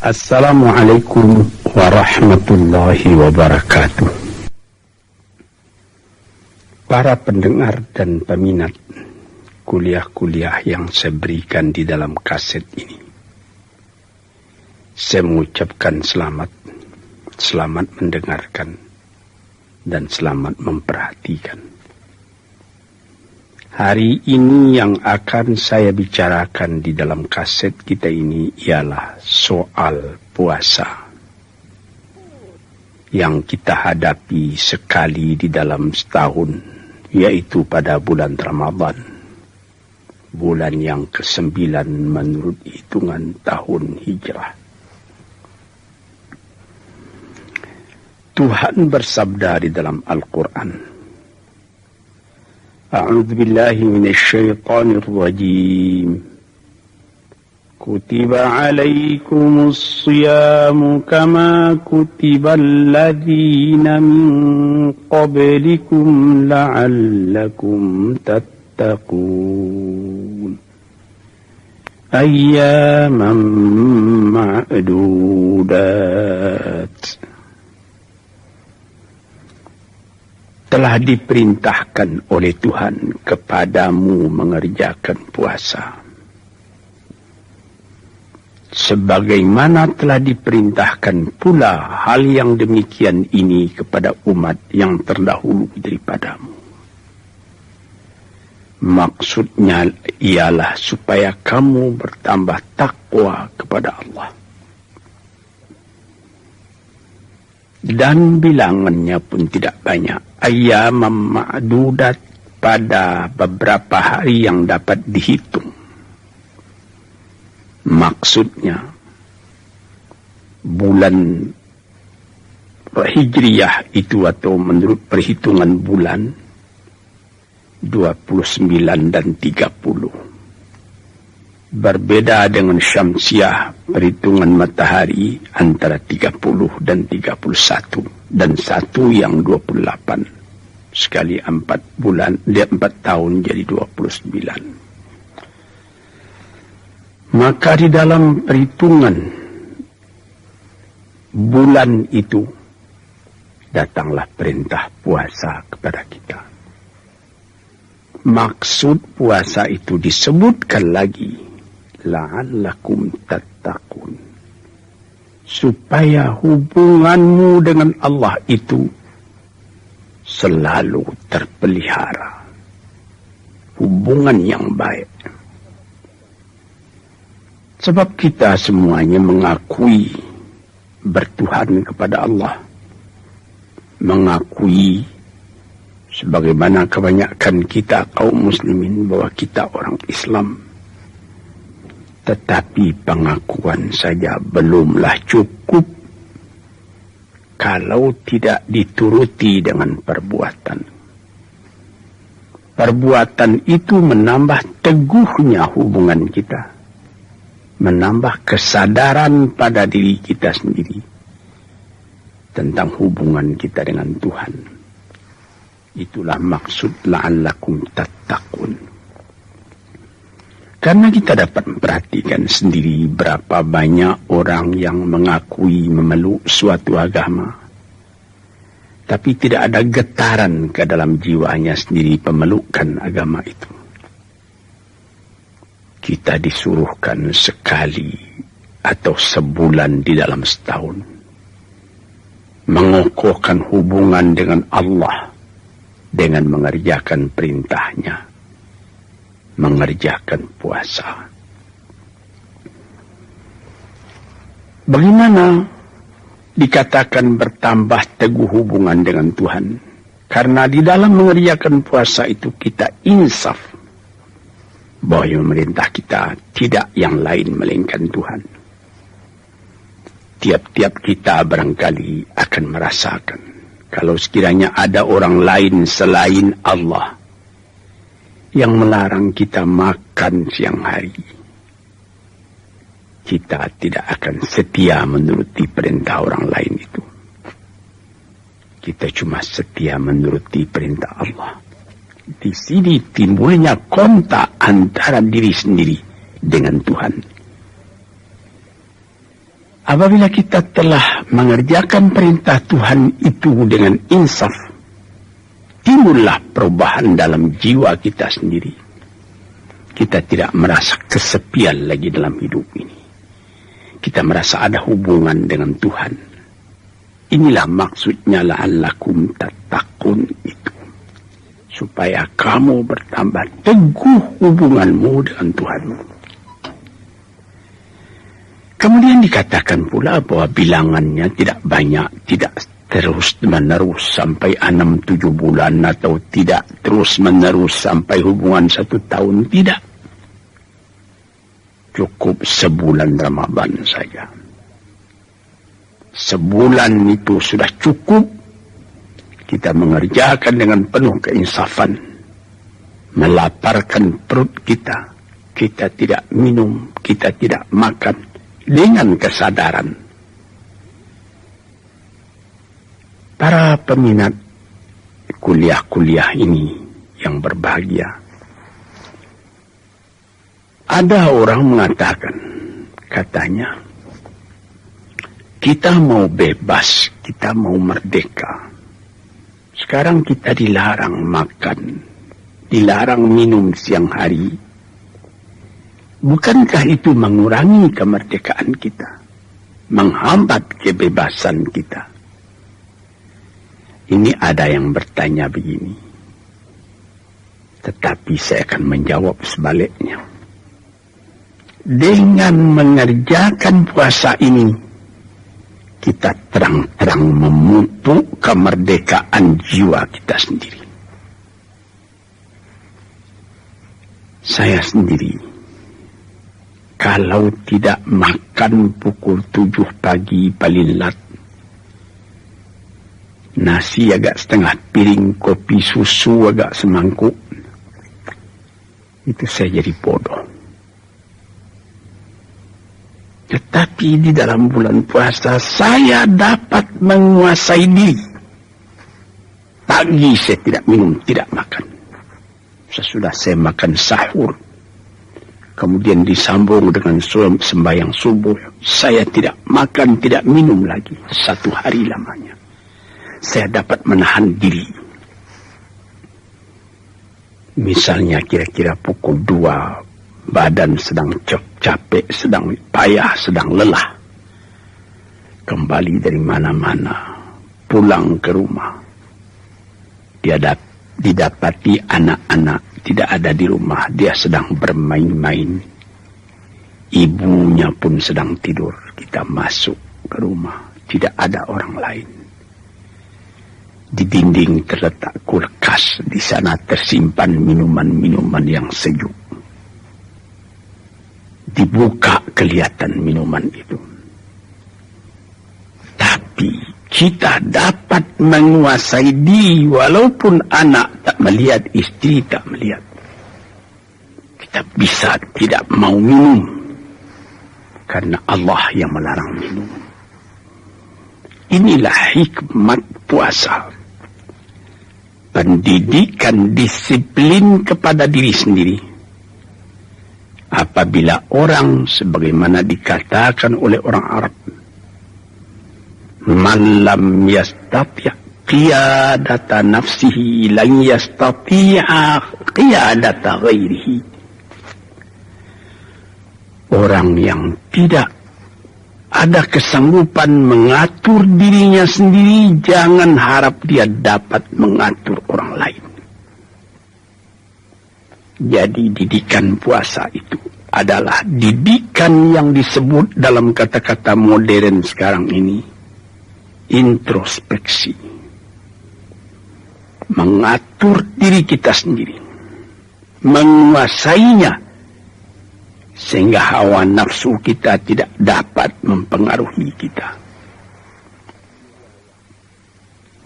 Assalamualaikum warahmatullahi wabarakatuh. Para pendengar dan peminat kuliah-kuliah yang saya berikan di dalam kaset ini, saya mengucapkan selamat mendengarkan dan selamat memperhatikan. Hari ini yang akan saya bicarakan di dalam kaset kita ini ialah soal puasa yang kita hadapi sekali di dalam setahun, yaitu pada bulan Ramadan, bulan yang ke-9 menurut hitungan tahun Hijrah. Tuhan bersabda di dalam Al-Quran, A'udzu billahi minasyaitonir rajim. Kutiba 'alaikumus shiyamu kama kutibal ladzina min qablikum la'allakum tattaqun. Ayyaman ma'dudat. Telah diperintahkan oleh Tuhan kepadamu mengerjakan puasa, sebagaimana telah diperintahkan pula hal yang demikian ini kepada umat yang terdahulu daripadamu. Maksudnya ialah supaya kamu bertambah takwa kepada Allah. Dan bilangannya pun tidak banyak. Ayyamam ma'dudat, pada beberapa hari yang dapat dihitung. Maksudnya bulan Hijriyah itu atau menurut perhitungan bulan 29 dan 30. Berbeda dengan Syamsiah, perhitungan matahari antara 30 dan 31 dan satu yang 28. Sekali 4 bulan, 4 tahun jadi 29. Maka di dalam perhitungan bulan itu datanglah perintah puasa kepada kita. Maksud puasa itu disebutkan lagi, la'allakum tattaqun, supaya hubunganmu dengan Allah itu selalu terpelihara, hubungan yang baik. Sebab kita semuanya mengakui bertuhan kepada Allah, mengakui sebagaimana kebanyakan kita kaum muslimin bahwa kita orang Islam. Tetapi pengakuan saja belumlah cukup kalau tidak dituruti dengan perbuatan. Perbuatan itu menambah teguhnya hubungan kita, menambah kesadaran pada diri kita sendiri tentang hubungan kita dengan Tuhan. Itulah maksud la'allakum tattaqun. Karena kita dapat memperhatikan sendiri berapa banyak orang yang mengakui memeluk suatu agama, tapi tidak ada getaran ke dalam jiwanya sendiri pemelukan agama itu. Kita disuruhkan sekali atau sebulan di dalam setahun mengokohkan hubungan dengan Allah dengan mengerjakan perintahnya, mengerjakan puasa. Bagaimana dikatakan bertambah teguh hubungan dengan Tuhan? Karena di dalam mengerjakan puasa itu kita insaf bahwa yang memerintah kita tidak yang lain melainkan Tuhan. Tiap-tiap kita barangkali akan merasakan kalau sekiranya ada orang lain selain Allah yang melarang kita makan siang hari, kita tidak akan setia menuruti perintah orang lain itu. Kita cuma setia menuruti perintah Allah. Di sini timbulnya kontak antara diri sendiri dengan Tuhan. Apabila kita telah mengerjakan perintah Tuhan itu dengan insaf, timbullah perubahan dalam jiwa kita sendiri. Kita tidak merasa kesepian lagi dalam hidup ini. Kita merasa ada hubungan dengan Tuhan. Inilah maksudnya la'allakum tattaqun itu. Supaya kamu bertambah teguh hubunganmu dengan Tuhanmu. Kemudian dikatakan pula bahwa bilangannya tidak banyak, tidak terus-menerus sampai 6-7 bulan, atau tidak terus-menerus sampai hubungan 1 tahun, tidak. Cukup sebulan Ramadan saja. Sebulan itu sudah cukup. Kita mengerjakan dengan penuh keinsafan. Melaparkan perut kita. Kita tidak minum, kita tidak makan. Dengan kesadaran. Para peminat kuliah-kuliah ini yang berbahagia. Ada orang mengatakan, katanya, kita mau bebas, kita mau merdeka. Sekarang kita dilarang makan, dilarang minum siang hari. Bukankah itu mengurangi kemerdekaan kita? Menghambat kebebasan kita? Ini ada yang bertanya begini. Tetapi saya akan menjawab sebaliknya. Dengan mengerjakan puasa ini, kita terang-terang memupuk kemerdekaan jiwa kita sendiri. Saya sendiri, kalau tidak makan pukul 7 pagi paling lat, nasi agak setengah piring, kopi susu agak semangkuk, itu saya jadi bodoh. Tetapi di dalam bulan puasa saya dapat menguasai diri. Pagi saya tidak minum, tidak makan. Sesudah saya makan sahur, kemudian disambung dengan sembahyang subuh, saya tidak makan, tidak minum lagi 1 hari lamanya. Saya dapat menahan diri. Misalnya kira-kira pukul 2, badan sedang capek, sedang payah, sedang lelah. Kembali dari mana-mana, pulang ke rumah. Dia didapati anak-anak tidak ada di rumah, dia sedang bermain-main. Ibunya pun sedang tidur. Kita masuk ke rumah, tidak ada orang lain. Di dinding terletak kulkas, di sana tersimpan minuman-minuman yang sejuk. Dibuka kelihatan minuman itu. Tapi kita dapat menguasai diri walaupun anak tak melihat, istri tak melihat. Kita bisa tidak mau minum karena Allah yang melarang minum. Inilah hikmat puasa. Pendidikan disiplin kepada diri sendiri. Apabila orang sebagaimana dikatakan oleh orang Arab, man lam yastati' qiyadata nafsihi lan yastati'a qiyadata ghairihi. Orang yang tidak ada kesanggupan mengatur dirinya sendiri, jangan harap dia dapat mengatur orang lain. Jadi didikan puasa itu adalah didikan yang disebut dalam kata-kata modern sekarang ini introspeksi. Mengatur diri kita sendiri, menguasainya, sehingga hawa nafsu kita tidak dapat mempengaruhi kita.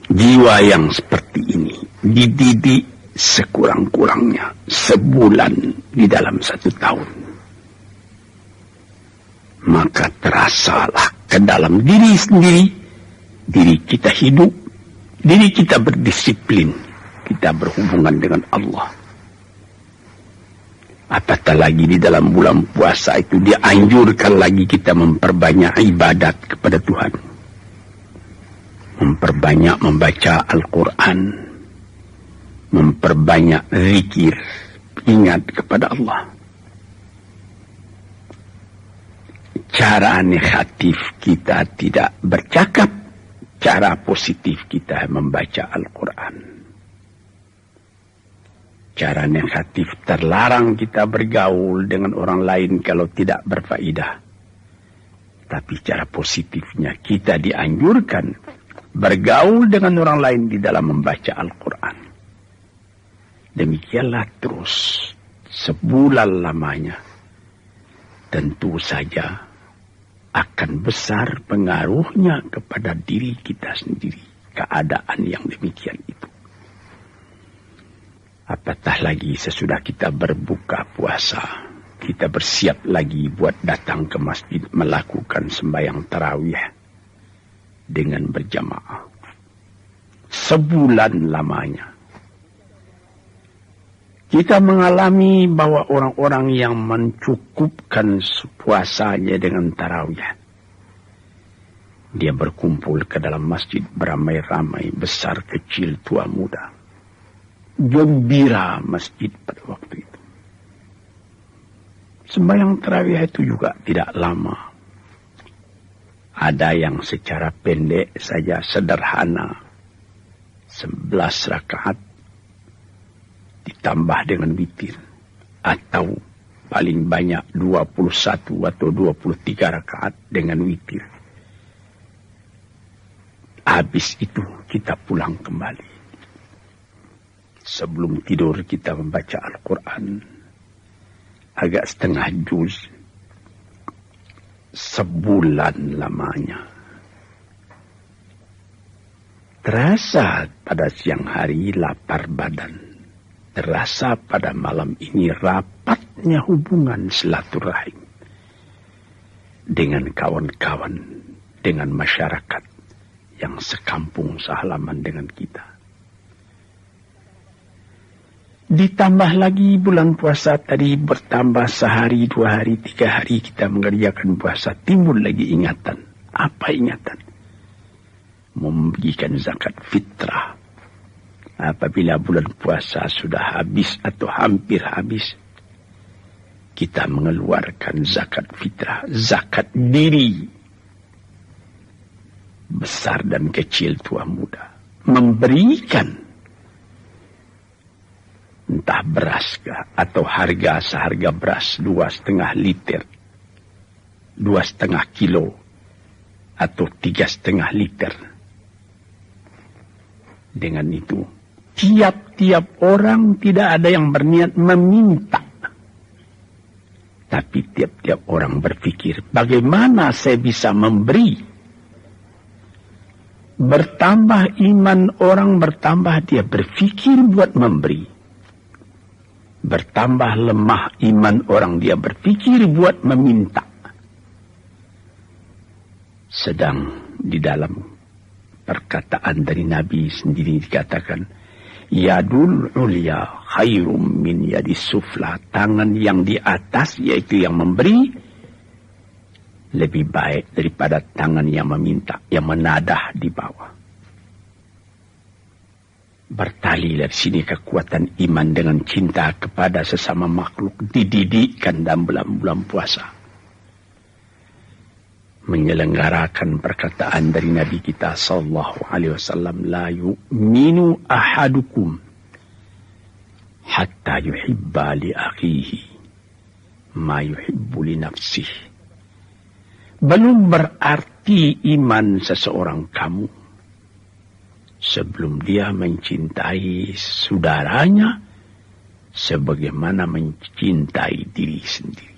Jiwa yang seperti ini dididik sekurang-kurangnya sebulan di dalam 1 tahun. Maka terasalah ke dalam diri sendiri, diri kita hidup, diri kita berdisiplin, kita berhubungan dengan Allah. Apatah lagi di dalam bulan puasa itu dianjurkan lagi kita memperbanyak ibadat kepada Tuhan. Memperbanyak membaca Al-Quran. Memperbanyak zikir. Ingat kepada Allah. Cara negatif kita tidak bercakap. Cara positif kita membaca Al-Quran. Cara negatif terlarang kita bergaul dengan orang lain kalau tidak berfaedah. Tapi cara positifnya kita dianjurkan bergaul dengan orang lain di dalam membaca Al-Quran. Demikianlah terus sebulan lamanya. Tentu saja akan besar pengaruhnya kepada diri kita sendiri. Keadaan yang demikian itu. Apatah lagi sesudah kita berbuka puasa. Kita bersiap lagi buat datang ke masjid melakukan sembahyang tarawih dengan berjamaah. Sebulan lamanya. Kita mengalami bahwa orang-orang yang mencukupkan puasanya dengan tarawih. Dia berkumpul ke dalam masjid beramai-ramai, besar kecil tua muda. Gembira masjid pada waktu itu. Sembahyang tarawih itu juga tidak lama. Ada yang secara pendek saja sederhana. 11 rakaat ditambah dengan witir. Atau paling banyak 21 atau 23 rakaat dengan witir. Habis itu kita pulang kembali. Sebelum tidur kita membaca Al-Quran. Agak setengah juz. Sebulan lamanya. Terasa pada siang hari lapar badan. Terasa pada malam ini rapatnya hubungan silaturahim. Dengan kawan-kawan. Dengan masyarakat. Yang sekampung sehalaman dengan kita. Ditambah lagi bulan puasa tadi bertambah sehari, 2 hari, 3 hari kita mengerjakan puasa. Timbul lagi ingatan. Apa ingatan? Membagikan zakat fitrah. Apabila bulan puasa sudah habis atau hampir habis. Kita mengeluarkan zakat fitrah. Zakat diri. Besar dan kecil, tua muda. Memberikan. Entah beras kah, atau harga seharga beras 2,5 liter, 2,5 kilo, atau 3,5 liter. Dengan itu, tiap-tiap orang tidak ada yang berniat meminta. Tapi tiap-tiap orang berpikir, bagaimana saya bisa memberi? Bertambah iman orang, bertambah dia berpikir buat memberi. Bertambah lemah iman orang, dia berpikir buat meminta. Sedang di dalam perkataan dari Nabi sendiri dikatakan, Yadul ulya khairum min yadis sufla. Tangan yang di atas, yaitu yang memberi, lebih baik daripada tangan yang meminta, yang menadah di bawah. Bertali dari sini kekuatan iman dengan cinta kepada sesama makhluk dididikkan dalam bulan puasa. Menyelenggarakan perkataan dari Nabi kita sallallahu alaihi wasallam, la yu'minu ahadukum hatta yuhibba li akhihi ma yuhibbu li nafsihi. Belum berarti iman seseorang kamu sebelum dia mencintai saudaranya sebagaimana mencintai diri sendiri.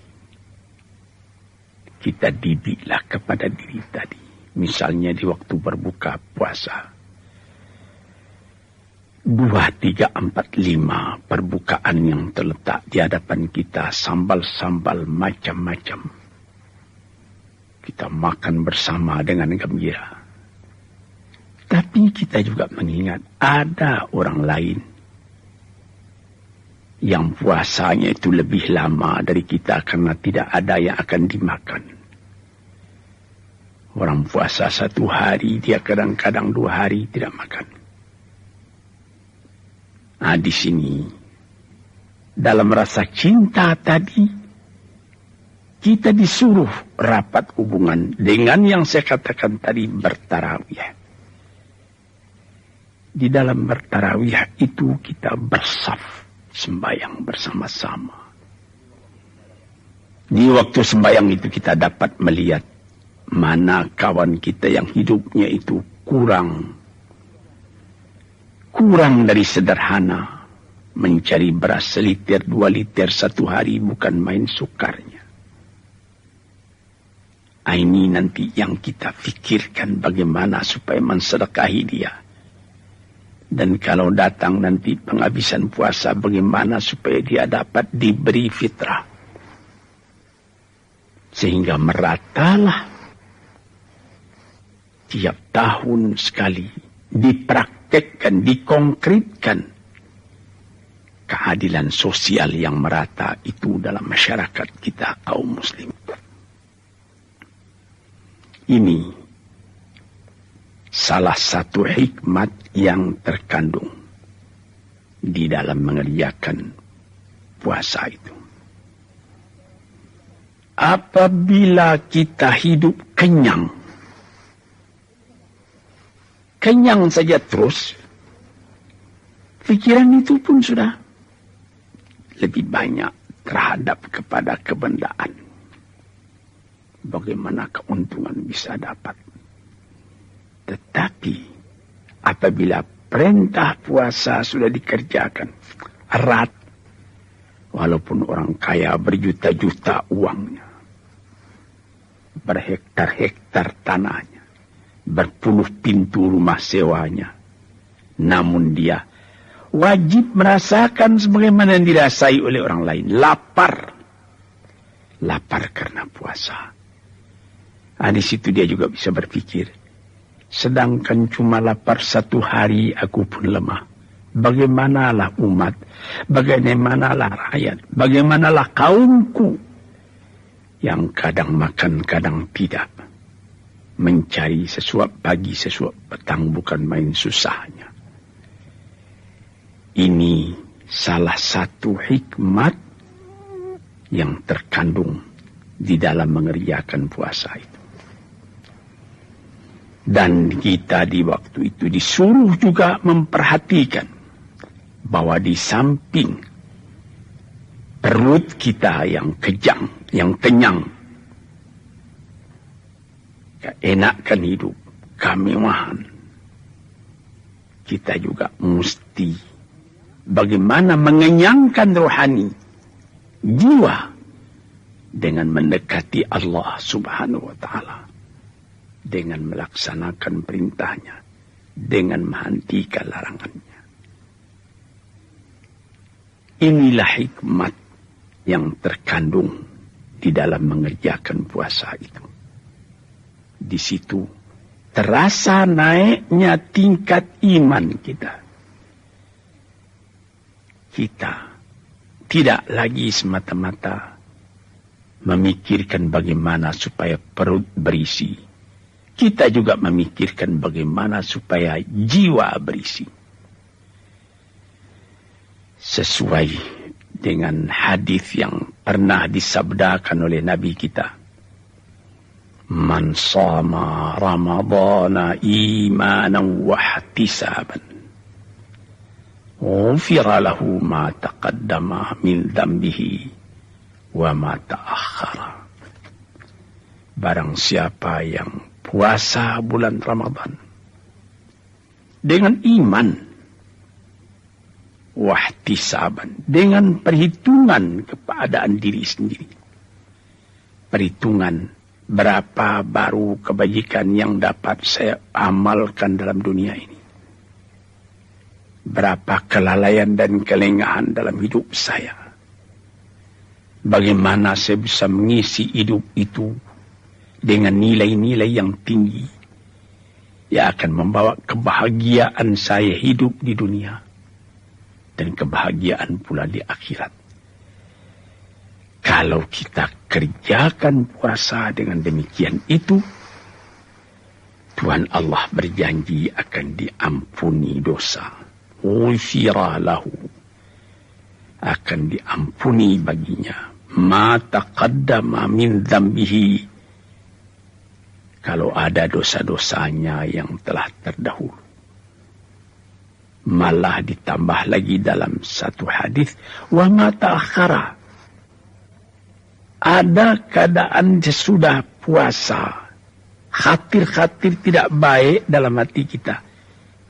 Kita didiklah kepada diri tadi. Misalnya di waktu berbuka puasa. 2, 3, 4, 5 perbukaan yang terletak di hadapan kita. Sambal-sambal macam-macam. Kita makan bersama dengan gembira. Tapi kita juga mengingat ada orang lain yang puasanya itu lebih lama dari kita karena tidak ada yang akan dimakan. Orang puasa 1 hari, dia kadang-kadang 2 hari tidak makan. Nah, di sini, dalam rasa cinta tadi, kita disuruh rapat hubungan dengan yang saya katakan tadi, bertarawih. Di dalam bertarawih itu kita bersaf, sembahyang bersama-sama. Di waktu sembahyang itu kita dapat melihat mana kawan kita yang hidupnya itu kurang dari sederhana. Mencari beras 1 liter, 2 liter 1 hari bukan main sukarnya. Ini nanti yang kita fikirkan bagaimana supaya mensedekahi dia. Dan kalau datang nanti penghabisan puasa, bagaimana supaya dia dapat diberi fitrah. Sehingga meratalah tiap tahun sekali dipraktekkan, dikonkretkan keadilan sosial yang merata itu dalam masyarakat kita kaum muslim. Ini salah satu hikmat yang terkandung di dalam mengerjakan puasa itu. Apabila kita hidup kenyang saja terus, pikiran itu pun sudah lebih banyak terhadap kepada kebendaan. Bagaimana keuntungan bisa dapat. Tetapi apabila perintah puasa sudah dikerjakan erat, walaupun orang kaya berjuta-juta uangnya, berhektar-hektar tanahnya, berpuluh pintu rumah sewanya, namun dia wajib merasakan sebagaimana yang dirasai oleh orang lain, lapar karena puasa. Di situ dia juga bisa berpikir, sedangkan cuma lapar 1 hari aku pun lemah. Bagaimanalah umat, bagaimanalah rakyat, bagaimanalah kaumku yang kadang makan, kadang tidak. Mencari sesuap pagi, sesuap petang bukan main susahnya. Ini salah satu hikmat yang terkandung di dalam mengerjakan puasa itu. Dan kita di waktu itu disuruh juga memperhatikan bahwa di samping perut kita yang kejang, yang kenyang, keenakan hidup, kemewahan, kita juga mesti bagaimana mengenyangkan rohani jiwa dengan mendekati Allah Subhanahu wa Ta'ala, dengan melaksanakan perintahnya, dengan menghentikan larangannya. Inilah hikmat yang terkandung di dalam mengerjakan puasa itu. Di situ terasa naiknya tingkat iman kita. Kita tidak lagi semata-mata memikirkan bagaimana supaya perut berisi. Kita juga memikirkan bagaimana supaya jiwa berisi. Sesuai dengan hadis yang pernah disabdakan oleh Nabi kita. Man sama Ramadana imanan wa ihtisaban, ghufira lahu ma taqaddama min dhanbihi wa ma ta'akhkhara. Barang siapa yang puasa bulan Ramadan dengan iman, wahtisaban, dengan perhitungan keadaan diri sendiri, perhitungan berapa baru kebajikan yang dapat saya amalkan dalam dunia ini, berapa kelalaian dan kelengahan dalam hidup saya, bagaimana saya bisa mengisi hidup itu dengan nilai-nilai yang tinggi yang akan membawa kebahagiaan saya hidup di dunia. dan kebahagiaan pula di akhirat. Kalau kita kerjakan puasa dengan demikian itu, Tuhan Allah berjanji akan diampuni dosa. Ghufira lahu, akan diampuni baginya ma taqaddama min dzambihi, kalau ada dosa-dosanya yang telah terdahulu. Malah ditambah lagi dalam satu hadis, wa ma ta'akhkhara, ada keadaan sesudah puasa khatir-khatir tidak baik dalam hati kita,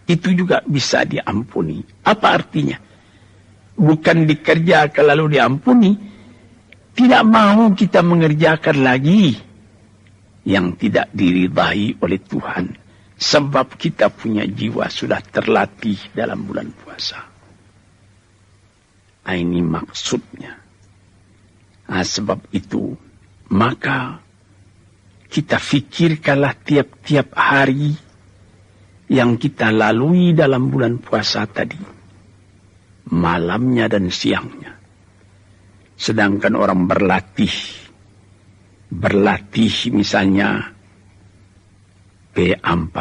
itu juga bisa diampuni. Apa artinya? Bukan dikerjakan lalu diampuni. Tidak mau kita mengerjakan lagi yang tidak diridai oleh Tuhan. Sebab kita punya jiwa sudah terlatih dalam bulan puasa. Ini maksudnya. Sebab itu, maka kita fikirkanlah tiap-tiap hari yang kita lalui dalam bulan puasa tadi, malamnya dan siangnya. Sedangkan orang berlatih misalnya P4,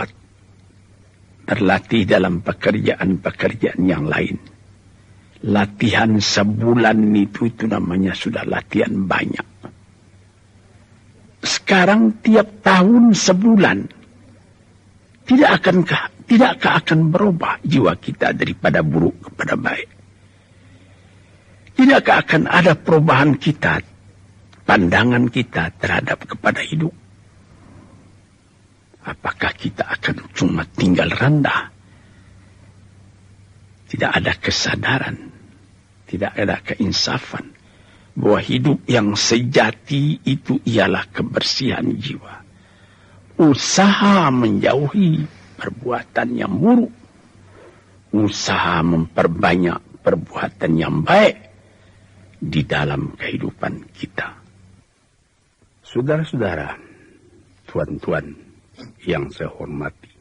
berlatih dalam pekerjaan-pekerjaan yang lain. Latihan sebulan itu namanya sudah latihan banyak. Sekarang tiap tahun sebulan, tidakkah akan berubah jiwa kita daripada buruk kepada baik? Tidakkah akan ada perubahan kita, pandangan kita terhadap kepada hidup? Apakah kita akan cuma tinggal rendah? Tidak ada kesadaran, tidak ada keinsafan bahwa hidup yang sejati itu ialah kebersihan jiwa. Usaha menjauhi perbuatan yang buruk, usaha memperbanyak perbuatan yang baik di dalam kehidupan kita. Saudara-saudara, tuan-tuan yang saya hormati,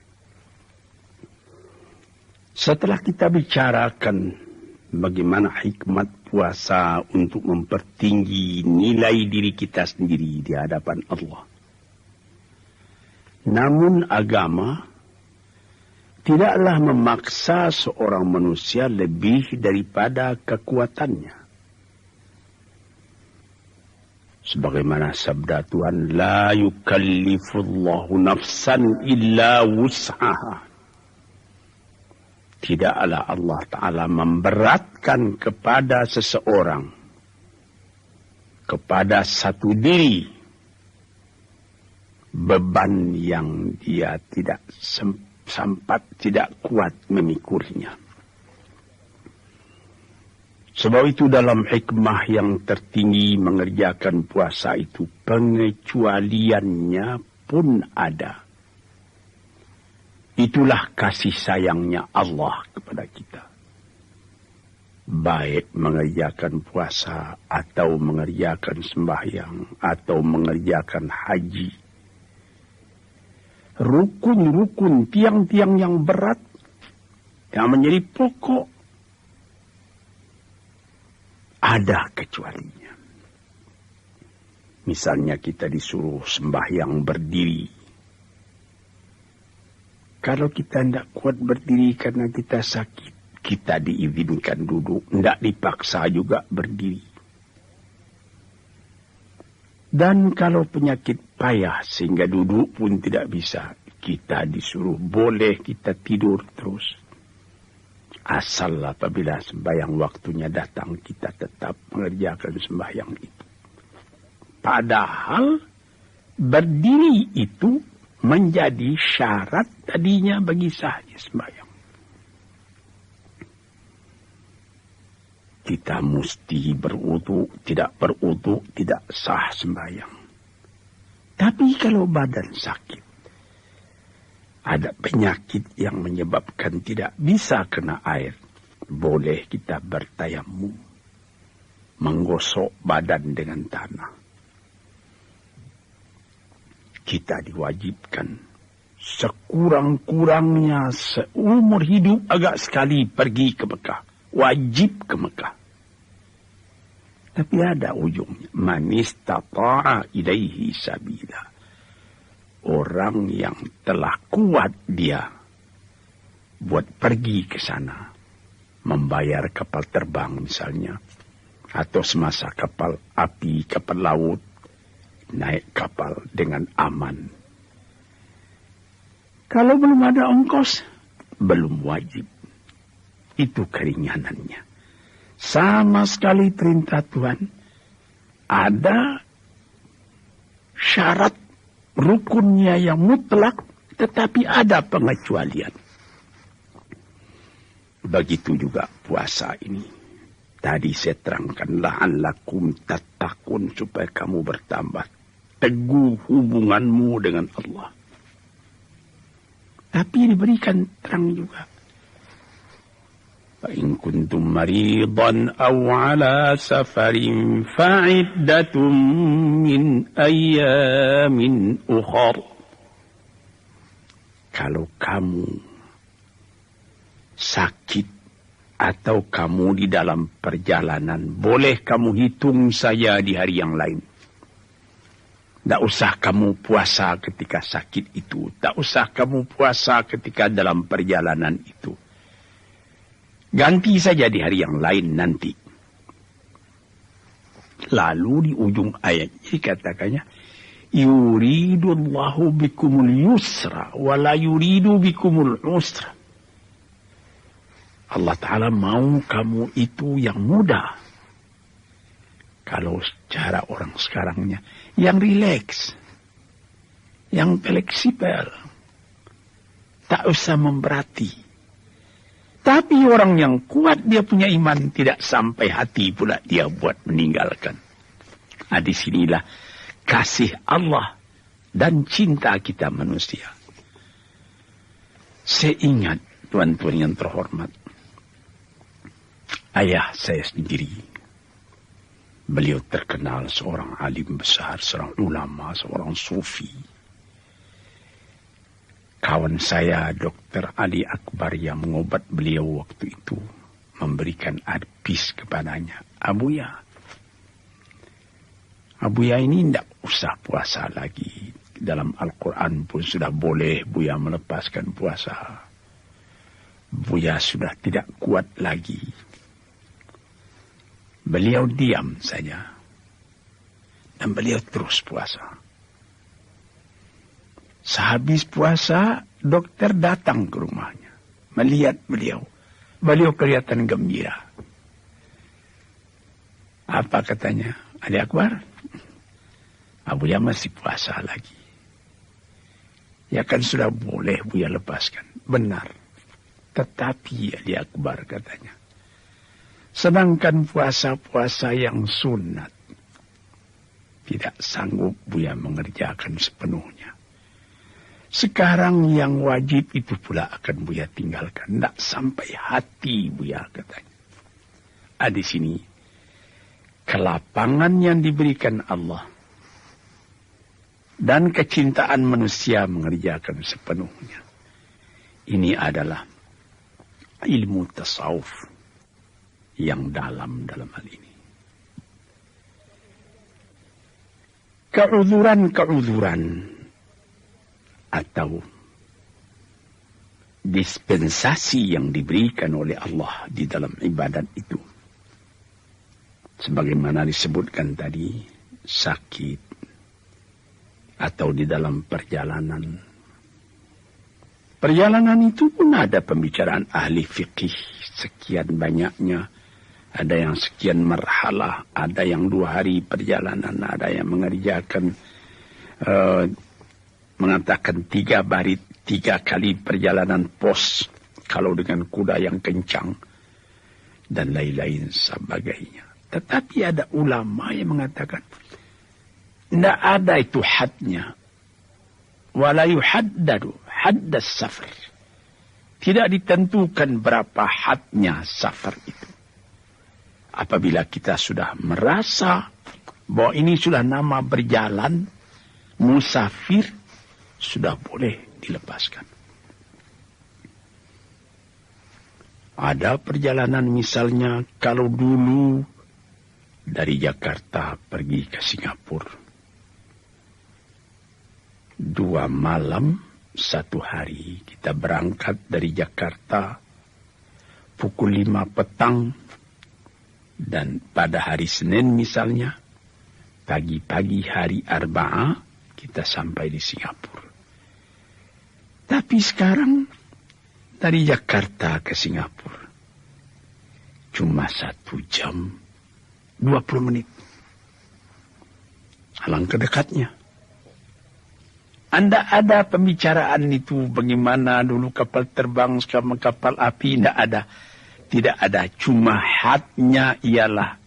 setelah kita bicarakan bagaimana hikmat puasa untuk mempertinggi nilai diri kita sendiri di hadapan Allah, namun agama tidaklah memaksa seorang manusia lebih daripada kekuatannya. Sebagaimana sabda Tuhan, la yukallifullahu nafsan illa wus'aha. Tidaklah Allah Ta'ala memberatkan kepada seseorang, kepada satu diri, beban yang dia tidak sempat, tidak kuat memikirnya. Sebab itu dalam hikmah yang tertinggi mengerjakan puasa itu, pengecualiannya pun ada. Itulah kasih sayangnya Allah kepada kita. Baik mengerjakan puasa, atau mengerjakan sembahyang, atau mengerjakan haji. Rukun-rukun, tiang-tiang yang berat, yang menjadi pokok, ada kecualinya. Misalnya kita disuruh sembahyang berdiri. Kalau kita tidak kuat berdiri karena kita sakit, kita diizinkan duduk, tidak dipaksa juga berdiri. Dan kalau penyakit payah sehingga duduk pun tidak bisa, kita disuruh boleh kita tidur terus. Asal apabila sembahyang waktunya datang, kita tetap mengerjakan sembahyang itu. Padahal berdiri itu menjadi syarat tadinya bagi sahnya sembahyang. Kita mesti berwudu, tidak berwudu tidak sah sembahyang. Tapi kalau badan sakit, ada penyakit yang menyebabkan tidak bisa kena air, boleh kita bertayamum, menggosok badan dengan tanah. Kita diwajibkan sekurang-kurangnya seumur hidup agak sekali pergi ke Mekah wajib ke Mekah. Tapi ada ujungnya. Man istata'a ilaihi sabila. Orang yang telah kuat dia buat pergi ke sana. Membayar kapal terbang misalnya. Atau semasa kapal api, kapal laut. Naik kapal dengan aman. Kalau belum ada ongkos, belum wajib. Itu keringanannya. Sama sekali perintah Tuhan. Ada syarat rukunnya yang mutlak, tetapi ada pengecualian. Begitu juga puasa ini. Tadi saya terangkan, la'allakum tattaqun, supaya kamu bertambah teguh hubunganmu dengan Allah. Tapi diberikan terang juga. فَإِن كُنْتُمْ مَرِيضًا أَوْ عَلَى سَفَرٍ فَعِدَّةٌ مِّنْ أَيَّامٍ أُخَرَ. Kalau kamu sakit atau kamu di dalam perjalanan, boleh kamu hitung saya di hari yang lain. Tak usah kamu puasa ketika sakit itu. Tak usah kamu puasa ketika dalam perjalanan itu. Ganti saja di hari yang lain nanti. Lalu di ujung ayat ini katakannya, yuridullahu bikumul yusra wa la yuridu bikumul usra. Allah Ta'ala mau kamu itu yang mudah. Kalau secara orang sekarangnya, yang rileks, yang fleksibel, tak usah memberati. Tapi orang yang kuat, dia punya iman, tidak sampai hati pula dia buat meninggalkan. Nah, disinilah kasih Allah dan cinta kita manusia. Saya ingat, tuan-tuan yang terhormat, ayah saya sendiri. Beliau terkenal seorang alim besar, seorang ulama, seorang sufi. Kawan saya, Dr. Ali Akbar, yang mengobat beliau waktu itu, memberikan advice kepadanya. Abuya ini tidak usah puasa lagi. Dalam Al-Quran pun sudah boleh Buya melepaskan puasa. Buya sudah tidak kuat lagi. Beliau diam saja. Dan beliau terus puasa. Sehabis puasa, dokter datang ke rumahnya. Melihat beliau. Beliau kelihatan gembira. Apa katanya? Ali Akbar, Buya masih puasa lagi. Ya kan sudah boleh Buya lepaskan. Benar. Tetapi Ali Akbar katanya, sedangkan puasa-puasa yang sunat tidak sanggup Buya mengerjakan sepenuhnya. Sekarang yang wajib itu pula akan Buya tinggalkan. Tidak sampai hati Buya katanya. Di sini kelapangan yang diberikan Allah dan kecintaan manusia mengerjakan sepenuhnya. Ini adalah ilmu tasawuf yang dalam hal ini. Keuzuran atau dispensasi yang diberikan oleh Allah di dalam ibadat itu, sebagaimana disebutkan tadi, sakit atau di dalam perjalanan. Perjalanan itu pun ada pembicaraan ahli fikih sekian banyaknya. Ada yang sekian marhalah, ada yang 2 hari perjalanan, ada yang mengerjakan mengatakan 3 kali perjalanan pos kalau dengan kuda yang kencang dan lain-lain sebagainya. Tetapi ada ulama yang mengatakan tidak ada itu hadnya. Wala yuhaddadu haddas safar. Tidak ditentukan berapa hadnya safar itu. Apabila kita sudah merasa bahwa ini sudah nama berjalan, musafir, sudah boleh dilepaskan. Ada perjalanan misalnya kalau dulu dari Jakarta pergi ke Singapura. 2 malam 1 hari kita berangkat dari Jakarta pukul 5 petang. Dan pada hari Senin misalnya, pagi-pagi hari Arba'ah, kita sampai di Singapura. Tapi sekarang, dari Jakarta ke Singapura, cuma 1 jam, 20 menit. Alangkah dekatnya. Anda ada pembicaraan itu bagaimana dulu kapal terbang, sekarang kapal api, tidak ada. Tidak ada, cuma hatnya ialah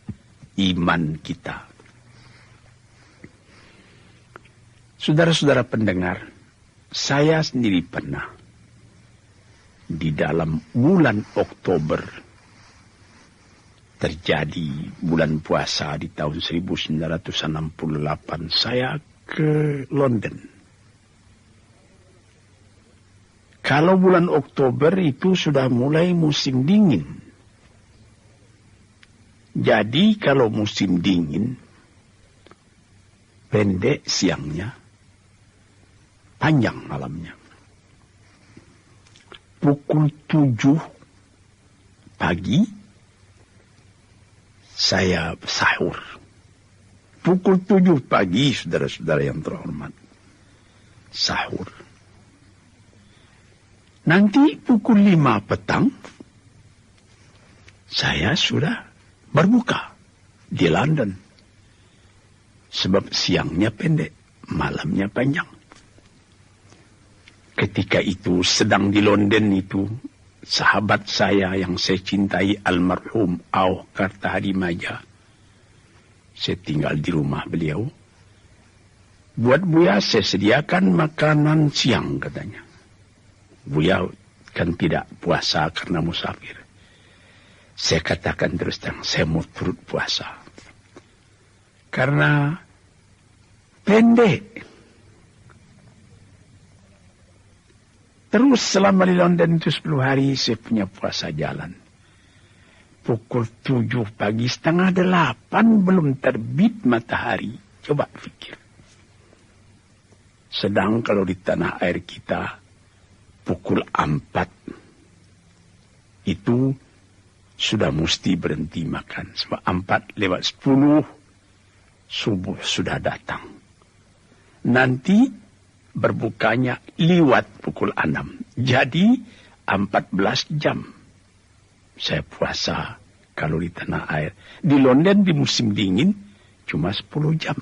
iman kita. Saudara-saudara pendengar, saya sendiri pernah di dalam bulan Oktober terjadi bulan puasa di tahun 1968, saya ke London. Kalau bulan Oktober itu sudah mulai musim dingin. Jadi kalau musim dingin, pendek siangnya, panjang malamnya. Pukul 7 pagi, saya sahur. Pukul 7 pagi, saudara-saudara yang terhormat, sahur. Nanti pukul 5 petang, saya sudah berbuka di London. Sebab siangnya pendek, malamnya panjang. Ketika itu sedang di London itu, sahabat saya yang saya cintai almarhum Auh Kartahadimaja. Saya tinggal di rumah beliau. Buat Buya saya sediakan makanan siang katanya. Buya kan tidak puasa karena musafir. Saya katakan terus terang, saya mau turut puasa. Karena pendek. Terus selama di London itu 10 hari saya punya puasa jalan. Pukul 7 pagi, 7:30 belum terbit matahari. Coba pikir. Sedang kalau di tanah air kita, pukul 4 itu sudah mesti berhenti makan. Sebab 4:10 subuh sudah datang. Nanti berbukanya liwat pukul 6. Jadi 14 jam saya puasa kalau di tanah air. Di London di musim dingin cuma 10 jam.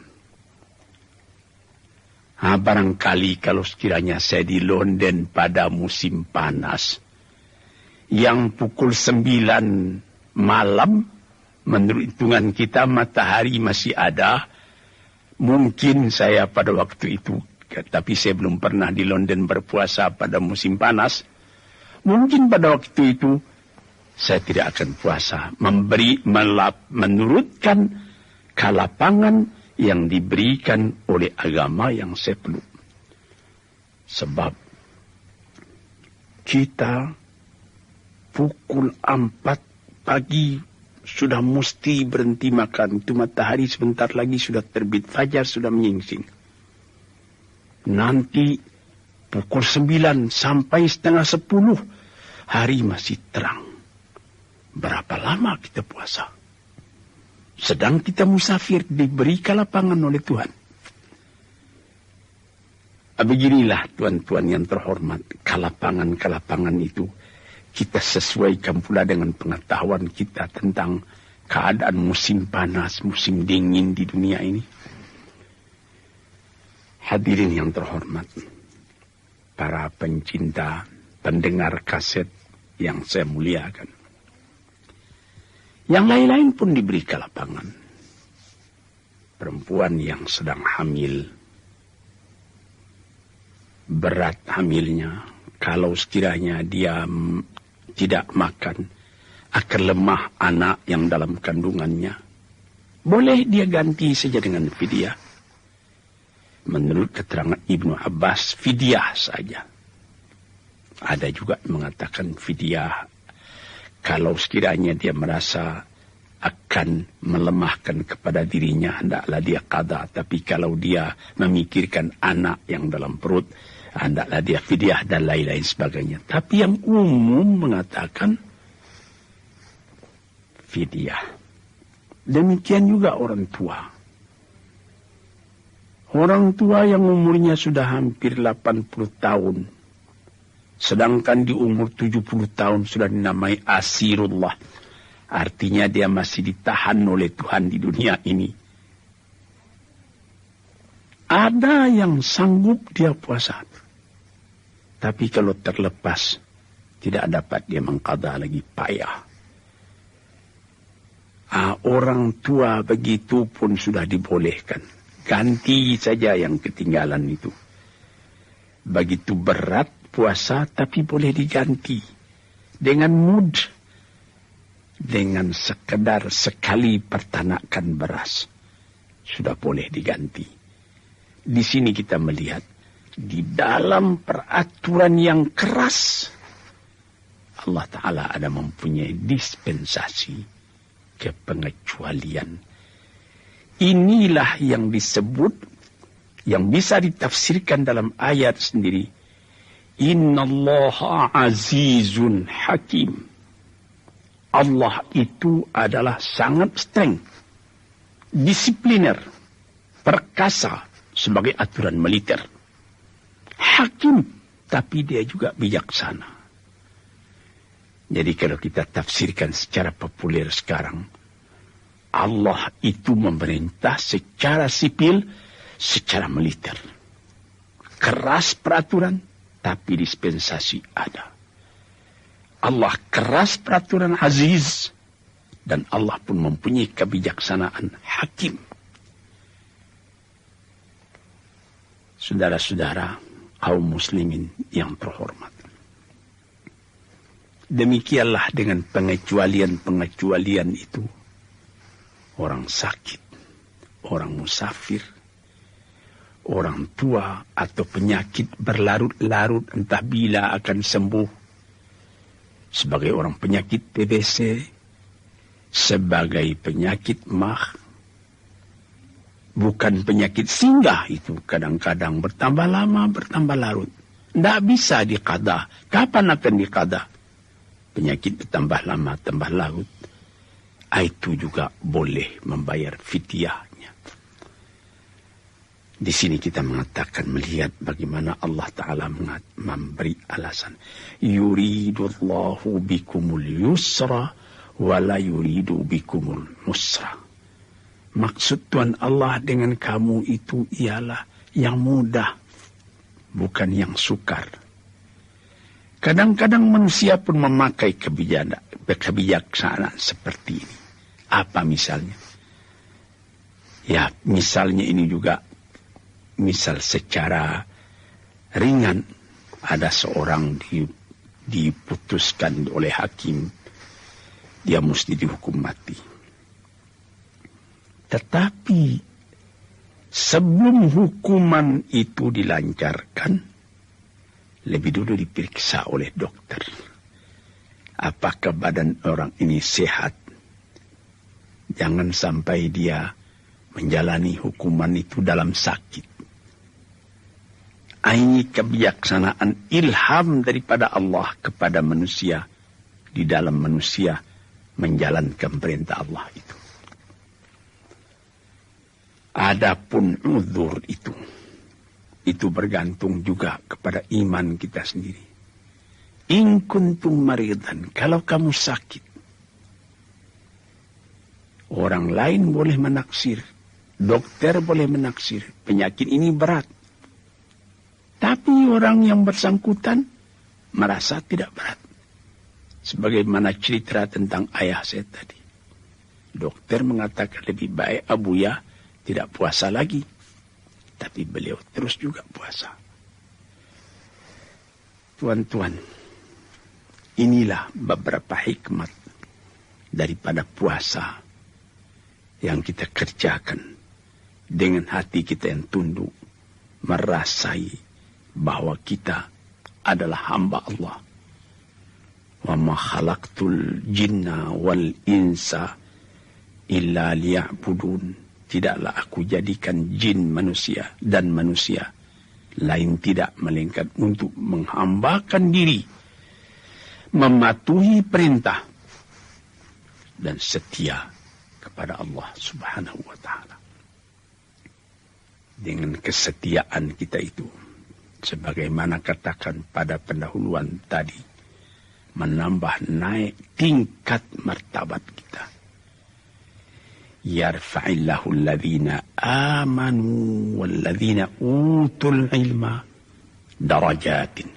Barangkali kalau sekiranya saya di London pada musim panas, yang pukul 9 malam, menurut hitungan kita matahari masih ada, mungkin saya pada waktu itu, tapi saya belum pernah di London berpuasa pada musim panas, mungkin pada waktu itu saya tidak akan puasa, menurutkan kelapangan yang diberikan oleh agama yang saya peluk. Sebab kita pukul 4 pagi sudah mesti berhenti makan. Itu matahari sebentar lagi sudah terbit, fajar sudah menyingsing. Nanti pukul 9 sampai 9:30 hari masih terang. Berapa lama kita puasa? Sedang kita musafir, diberi kelapangan oleh Tuhan. Beginilah tuan-tuan yang terhormat, kelapangan-kelapangan itu kita sesuaikan pula dengan pengetahuan kita tentang keadaan musim panas, musim dingin di dunia ini. Hadirin yang terhormat, para pencinta, pendengar kaset yang saya muliakan. Yang lain-lain pun diberi kelapangan. Perempuan yang sedang hamil, berat hamilnya, kalau sekiranya dia tidak makan, akan lemah anak yang dalam kandungannya. Boleh dia ganti saja dengan fidyah. Menurut keterangan Ibnu Abbas, fidyah saja. Ada juga mengatakan fidyah Kalau sekiranya dia merasa akan melemahkan kepada dirinya, hendaklah dia qada. Tapi kalau dia memikirkan anak yang dalam perut, hendaklah dia fidyah dan lain-lain sebagainya. Tapi yang umum mengatakan fidyah. Demikian juga orang tua. Orang tua yang umurnya sudah hampir 80 tahun. Sedangkan di umur 70 tahun sudah dinamai asirullah. Artinya dia masih ditahan oleh Tuhan di dunia ini. Ada yang sanggup dia puasa. Tapi kalau terlepas, tidak dapat dia mengqada lagi, payah. Orang tua begitu pun sudah dibolehkan. Ganti saja yang ketinggalan itu. Begitu berat puasa, tapi boleh diganti dengan mood, dengan sekedar sekali pertanakan beras, sudah boleh diganti. Di sini kita melihat di dalam peraturan yang keras, Allah Ta'ala ada mempunyai dispensasi kepengecualian. Inilah yang disebut, yang bisa ditafsirkan dalam ayat sendiri. Innallaha azizun hakim. Allah itu adalah sangat streng, disipliner, perkasa sebagai aturan militer. Hakim, tapi dia juga bijaksana. Jadi kalau kita tafsirkan secara populer sekarang, Allah itu memerintah secara sipil, secara militer. Keras peraturan, tapi dispensasi ada. Allah keras peraturan, aziz, dan Allah pun mempunyai kebijaksanaan, hakim. Saudara-saudara kaum muslimin yang terhormat, demikianlah dengan pengecualian-pengecualian itu. Orang sakit, orang musafir, orang tua atau penyakit berlarut-larut entah bila akan sembuh. Sebagai orang penyakit TBC, sebagai penyakit MAH, bukan penyakit singgah itu, kadang-kadang bertambah lama, bertambah larut. Tidak bisa diqada. Kapan akan diqada? Penyakit bertambah lama, tambah larut. Itu juga boleh membayar fidyahnya. Di sini kita mengatakan, melihat bagaimana Allah Ta'ala memberi alasan. Yuridullahu bikumul yusra wa la yuridu bikumul musra. Maksud Tuhan Allah dengan kamu itu ialah yang mudah, bukan yang sukar. Kadang-kadang manusia pun memakai kebijaksanaan seperti ini. Apa misalnya? Ya, misalnya ini juga, misal secara ringan, ada seorang diputuskan oleh hakim, dia mesti dihukum mati. Tetapi sebelum hukuman itu dilancarkan, lebih dulu diperiksa oleh dokter. Apakah badan orang ini sehat? Jangan sampai dia menjalani hukuman itu dalam sakit. Ini kebijaksanaan, ilham daripada Allah kepada manusia, di dalam manusia menjalankan perintah Allah itu. Adapun uzur itu bergantung juga kepada iman kita sendiri. In kuntum maridan, kalau kamu sakit, orang lain boleh menaksir, dokter boleh menaksir, penyakit ini berat. Tapi orang yang bersangkutan merasa tidak berat. Sebagaimana cerita tentang ayah saya tadi. Dokter mengatakan lebih baik Abuya tidak puasa lagi. Tapi beliau terus juga puasa. Tuan-tuan, inilah beberapa hikmat daripada puasa yang kita kerjakan dengan hati kita yang tunduk, merasai bahwa kita adalah hamba Allah. Wa ma khalaqtul jinna wal insa illa liya'budun. Tidaklah aku jadikan jin manusia dan manusia lain tidak melainkan untuk menghambakan diri, mematuhi perintah dan setia kepada Allah Subhanahu wa taala. Dengan kesetiaan kita itu, sebagaimana katakan pada pendahuluan tadi, menambah naik tingkat martabat kita. Yarfa'illahu alladhina amanu walladhina utul ilma darajatin.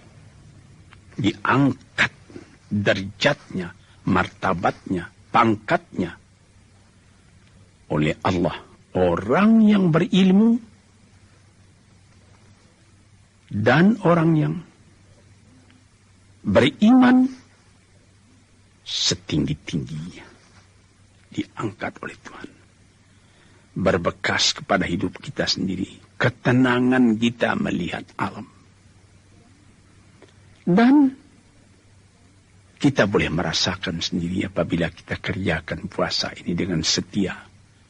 Diangkat derajatnya, martabatnya, pangkatnya oleh Allah orang yang berilmu dan orang yang beriman setinggi-tingginya diangkat oleh Tuhan. Berbekas kepada hidup kita sendiri, ketenangan kita melihat alam. Dan kita boleh merasakan sendiri apabila kita kerjakan puasa ini dengan setia,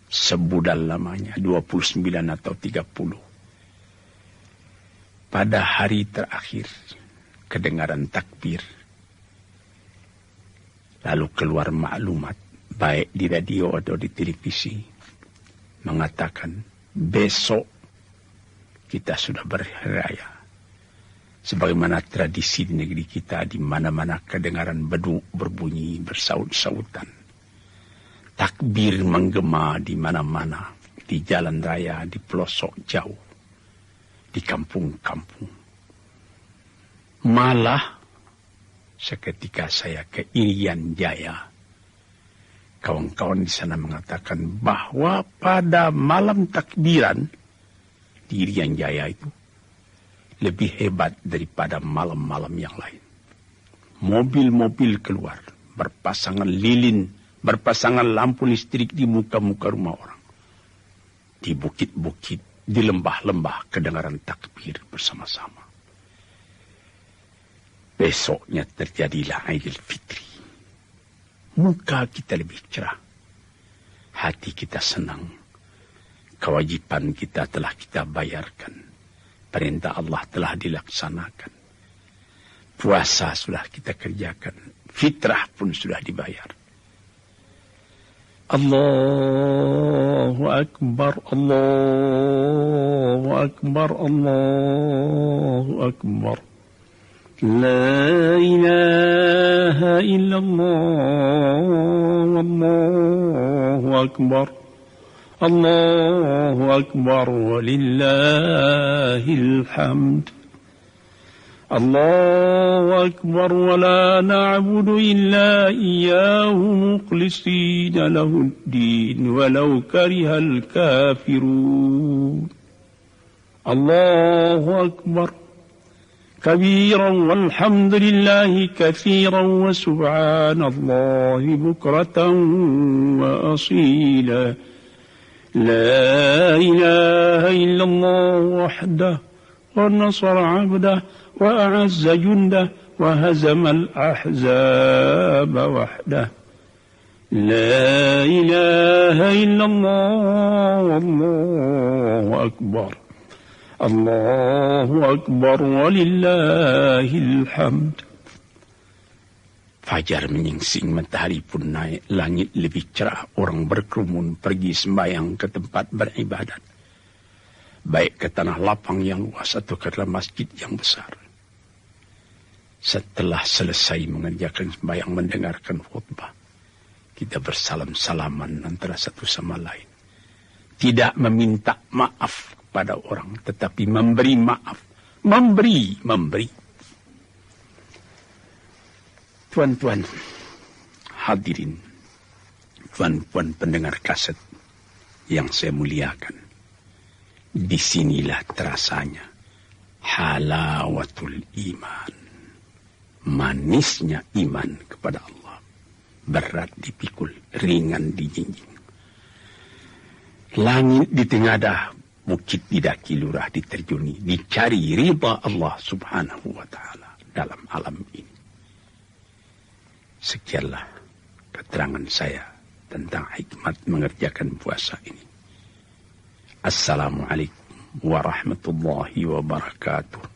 sebudal lamanya, 29 atau 30. Pada hari terakhir, kedengaran takbir, lalu keluar maklumat, baik di radio atau di televisi, mengatakan besok kita sudah berhari raya. Sebagaimana tradisi di negeri kita, di mana-mana kedengaran beduk berbunyi bersaut-sautan. Takbir menggema di mana-mana, di jalan raya, di pelosok jauh, di kampung-kampung. Malah seketika saya ke Irian Jaya, kawan-kawan di sana mengatakan bahwa pada malam takbiran di Irian Jaya itu lebih hebat daripada malam-malam yang lain. Mobil-mobil keluar, berpasangan lilin, berpasangan lampu listrik di muka-muka rumah orang. Di bukit-bukit, di lembah-lembah kedengaran takbir bersama-sama. Besoknya terjadilah Aidil Fitri. Muka kita lebih cerah. Hati kita senang. Kewajiban kita telah kita bayarkan. Perintah Allah telah dilaksanakan. Puasa sudah kita kerjakan. Fitrah pun sudah dibayar. Allahu Akbar, Allahu Akbar, Allahu Akbar. La ilaha illallah, Allahu Akbar. Allahu Akbar, walillahil hamd. Allahu Akbar, wa la na'budu illa iyyahu mukhlisina lahuddin, walau karihal kafirun. Allahu Akbar كبيرا والحمد لله كثيرا وسبحان الله بكرة وأصيلا لا إله إلا الله وحده ونصر عبده وأعز جنده وهزم الأحزاب وحده لا إله إلا الله والله أكبر Allahu Akbar walillahil hamd. Fajar menyingsing, matahari pun naik, langit lebih cerah, orang berkerumun pergi sembahyang ke tempat beribadat. Baik ke tanah lapang yang luas atau ke dalam masjid yang besar. Setelah selesai mengerjakan sembahyang, mendengarkan khutbah, kita bersalam-salaman antara satu sama lain. Tidak meminta maaf pada orang, tetapi memberi maaf. Memberi. Tuan-tuan hadirin, tuan-puan pendengar kaset yang saya muliakan, disinilah terasanya halawatul iman, manisnya iman kepada Allah. Berat dipikul, ringan dijinjing. Langit ditengadah, bukit didaki, lurah diterjuni, dicari ridha Allah Subhanahu wa ta'ala dalam alam ini. Sekianlah keterangan saya tentang hikmat mengerjakan puasa ini. Assalamualaikum warahmatullahi wabarakatuh.